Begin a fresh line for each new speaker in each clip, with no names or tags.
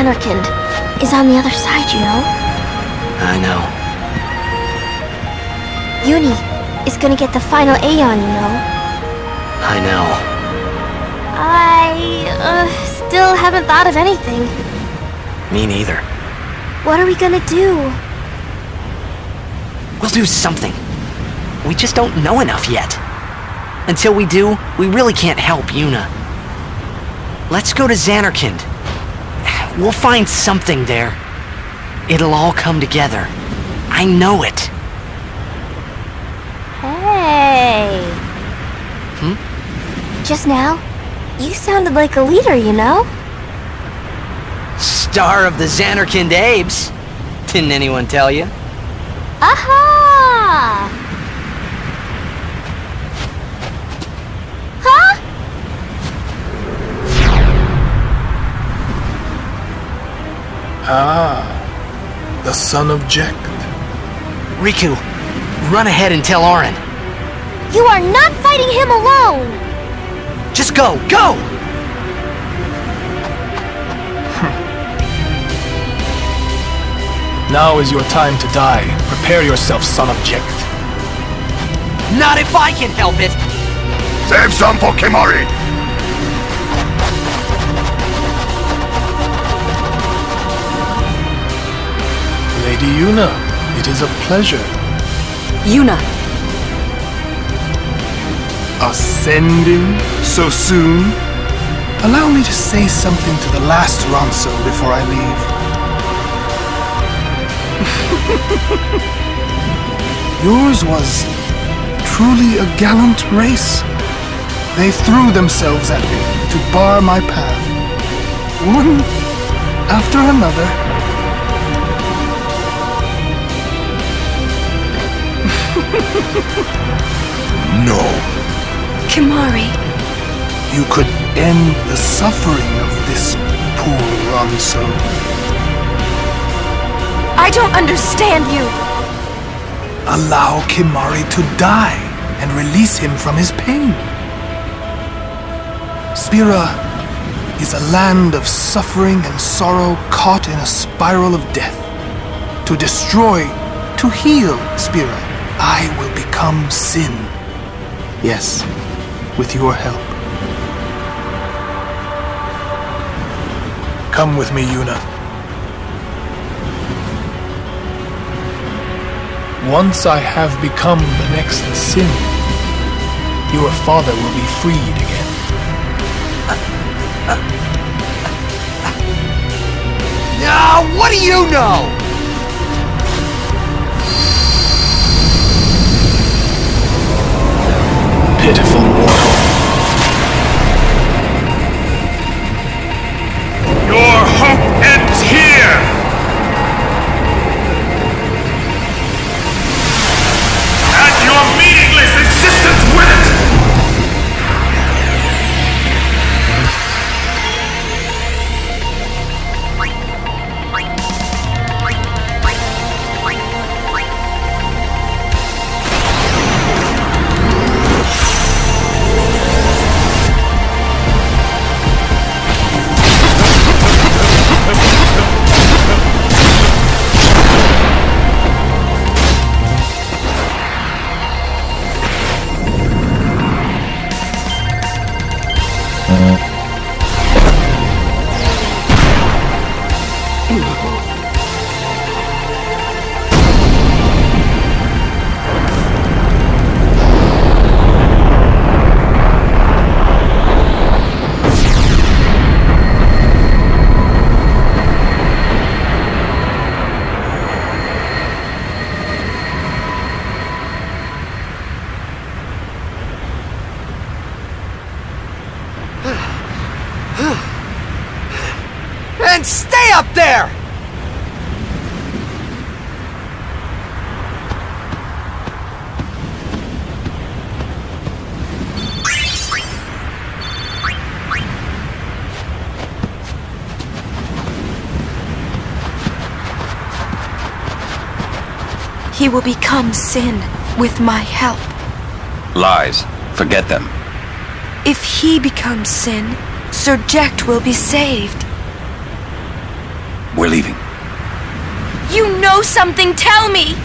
Zanarkand is on the other side, you know?
I know.
Uni is gonna get the final aeon, you know?
I know.
I still haven't thought of anything.
Me neither.
What are we gonna do?
We'll do something. We just don't know enough yet. Until we do, we really can't help Yuna. Let's go to Zanarkand. We'll find something there. It'll all come together. I know it.
Hey. Just now, you sounded like a leader, you know?
Star of the Zanarkand Abes. Didn't anyone tell you?
Aha! Huh?
Ah, the son of Jekt.
Riku, run ahead and tell Auron.
You are not fighting him alone!
Just go, go!
Now is your time to die. Prepare yourself, son of Jekt.
Not if I can help it!
Save some for Kimari!
Lady Yuna, it is a pleasure.
Yuna.
Ascending so soon? Allow me to say something to the last Ronso before I leave. Yours was truly a gallant race. They threw themselves at me to bar my path, one after another.
No.
Kimari.
You could end the suffering of this poor Ronso.
I don't understand you.
Allow Kimari to die and release him from his pain. Spira is a land of suffering and sorrow caught in a spiral of death. To destroy, to heal Spira, I will become Sin. Yes, with your help. Come with me, Yuna. Once I have become the next Sin, your father will be freed again.
Now, what do you know?
Pitiful mortal.
Your hope ends here! And your meaningless existence with it!
And stay up there!
He will become Sin with my help.
Lies. Forget them.
If he becomes Sin, Sir Jekt will be saved.
We're leaving.
You know something, tell me!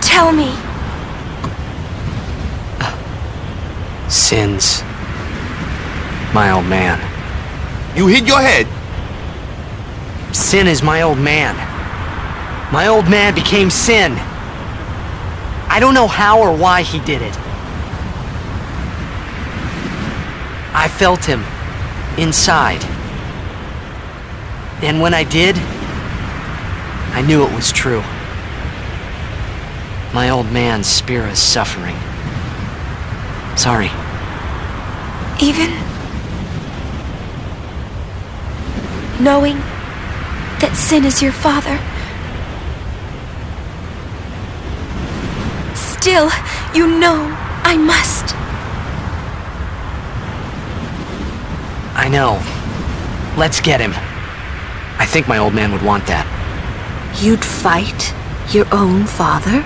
Tell me.
Sin's my old man.
You hit your head?
Sin is my old man. My old man became Sin. I don't know how or why he did it. I felt him inside. And when I did, I knew it was true. My old man, Spira's suffering. Sorry.
Even knowing that Sin is your father, still, you know I must.
I know. Let's get him. I think my old man would want that.
You'd fight your own father?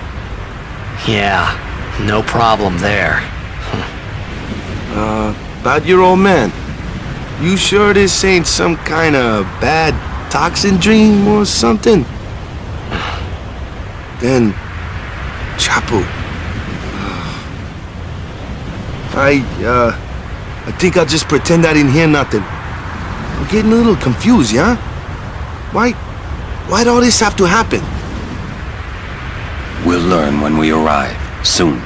Yeah, no problem there.
About your old man. You sure this ain't some kind of bad toxin dream or something? Then, Chapu. I think I'll just pretend I didn't hear nothing. I'm getting a little confused, yeah? Why'd all this have to happen?
We'll learn when we arrive, soon.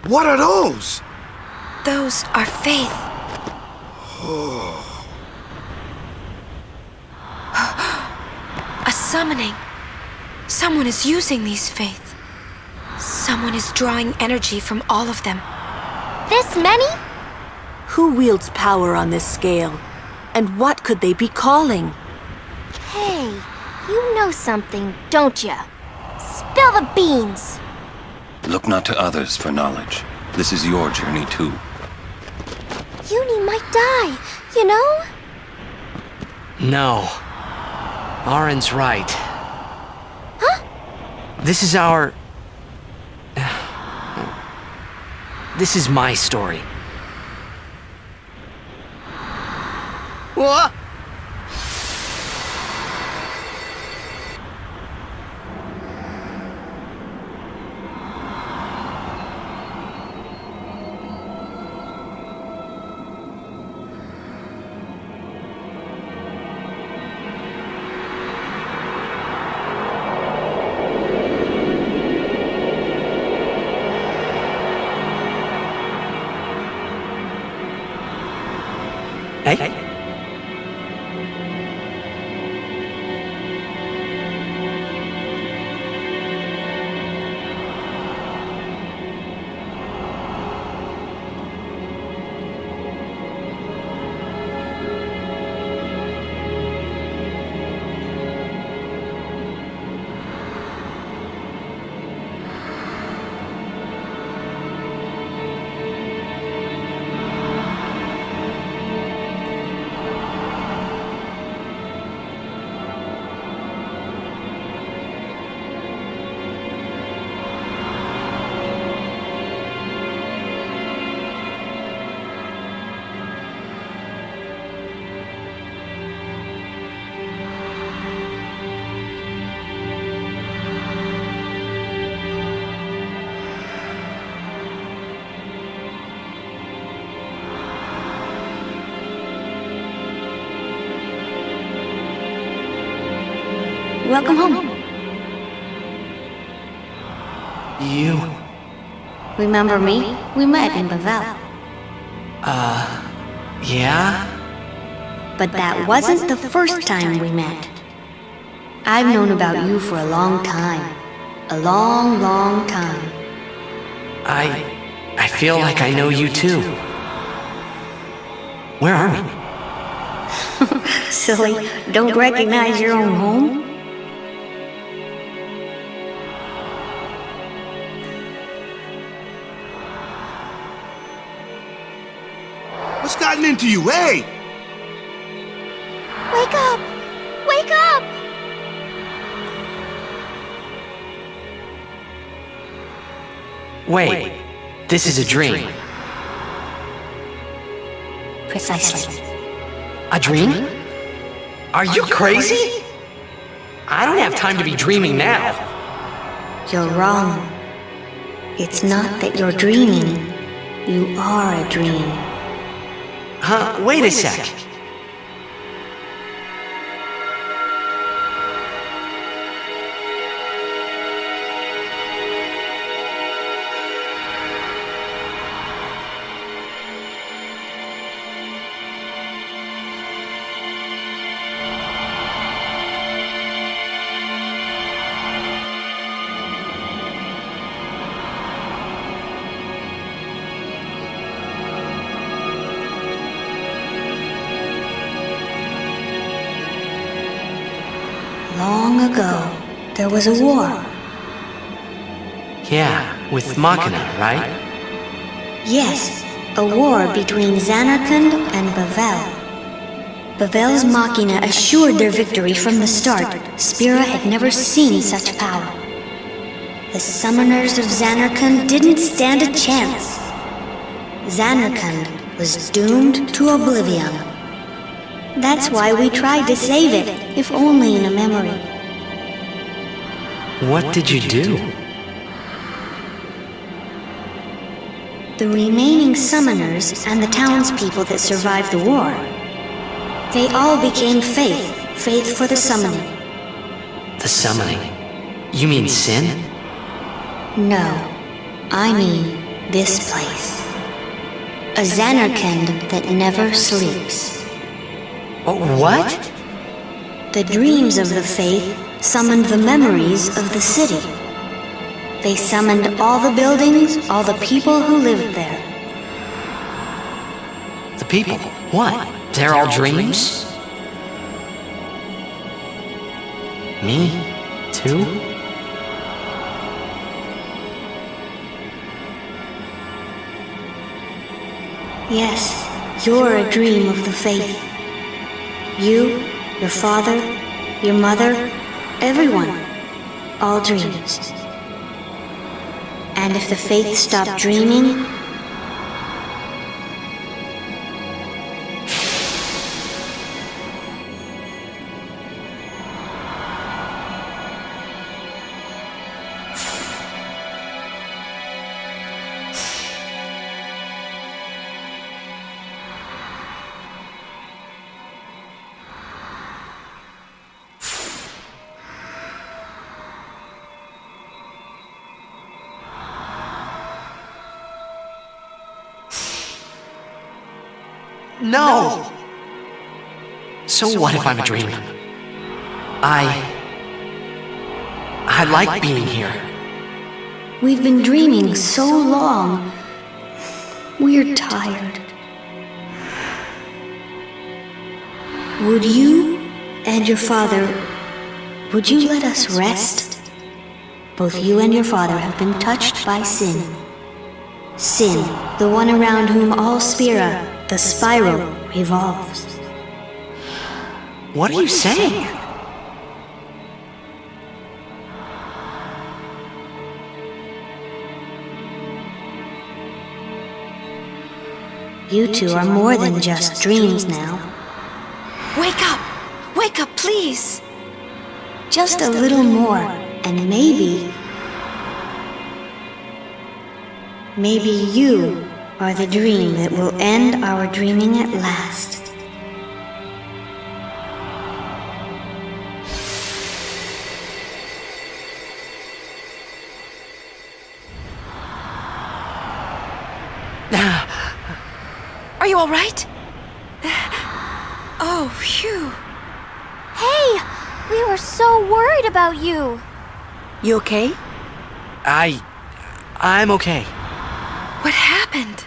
What are those?
Those are faith. A summoning. Someone is using these faith. Someone is drawing energy from all of them.
This many?
Who wields power on this scale? And what could they be calling?
Hey, you know something, don't ya? Spill the beans!
Look not to others for knowledge. This is your journey too.
Uni might die, you know?
No. Arin's right.
Huh?
This is our... This is my story. What? Hey?
welcome home.
You...
Remember me? We met in Bavel.
yeah?
But that wasn't the first time we met. I've known about you for a long time. A long, long time.
I feel like I know you too. Where are we?
Silly, don't recognize your own home?
What's gotten into you, hey?
Wake up! Wake up!
Wait, this is a dream.
Precisely.
A dream? Are you crazy? I don't have time to be dreaming now.
You're wrong. It's not that you're dreaming. You are a dream.
Huh? Wait a sec.
Long ago, there was a war.
Yeah, with Machina, right?
Yes, a war between Zanarkand and Bavel. Bavel's Machina assured their victory from the start. Spira had never seen such power. The summoners of Zanarkand didn't stand a chance. Zanarkand was doomed to oblivion. That's why we tried to save it, if only in a memory.
What did you do?
The remaining summoners and the townspeople that survived the war, they all became faith for the summoning.
The summoning? You mean sin?
No, I mean this place. A Zanarkand that never sleeps.
What?
The dreams of the faith summoned the memories of the city. They summoned all the buildings, all the people who lived there.
The people? What? They're all dreams? Me? Too?
Yes, you're a dream of the faith. You, your father, your mother, everyone. All dreams. And if the faith stopped dreaming,
No! So what if I'm a dream? I like being here.
we've been dreaming so long. We're tired. Would you and your father, would you let us rest? Both you and your father have been touched by sin. Sin, the one around whom all Spira, the spiral, revolves.
What are you saying?
You two are more than just dreams now.
Wake up! Wake up, please!
Just a little more, and maybe you are the dream that will end our dreaming at last.
Are you all right? Oh, phew.
Hey! We were so worried about you.
You okay?
I'm okay.
What happened?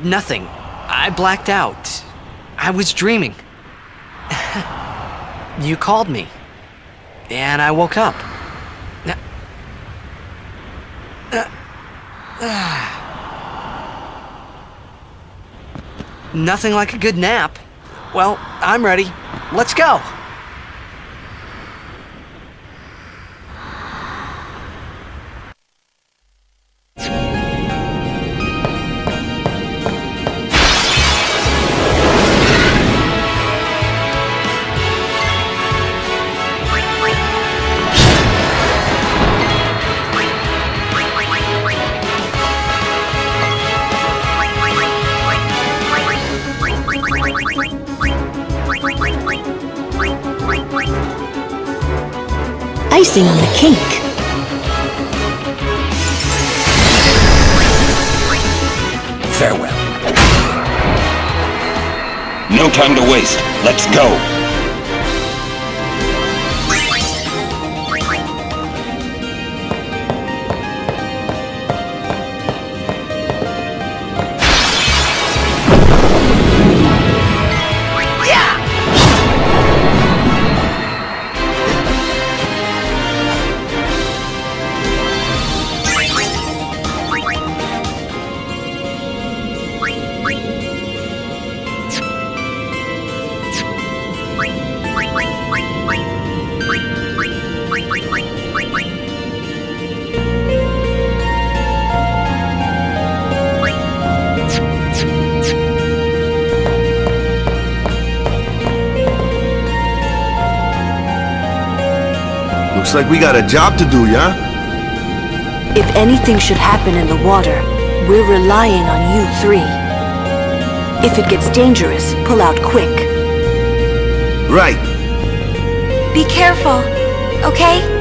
Nothing. I blacked out. I was dreaming. You called me. And I woke up. Nothing like a good nap. Well, I'm ready. Let's go.
Icing on the cake.
Farewell. No time to waste. Let's go.
Looks like we got a job to do, yeah?
If anything should happen in the water, we're relying on you three. If it gets dangerous, pull out quick.
Right.
Be careful, okay?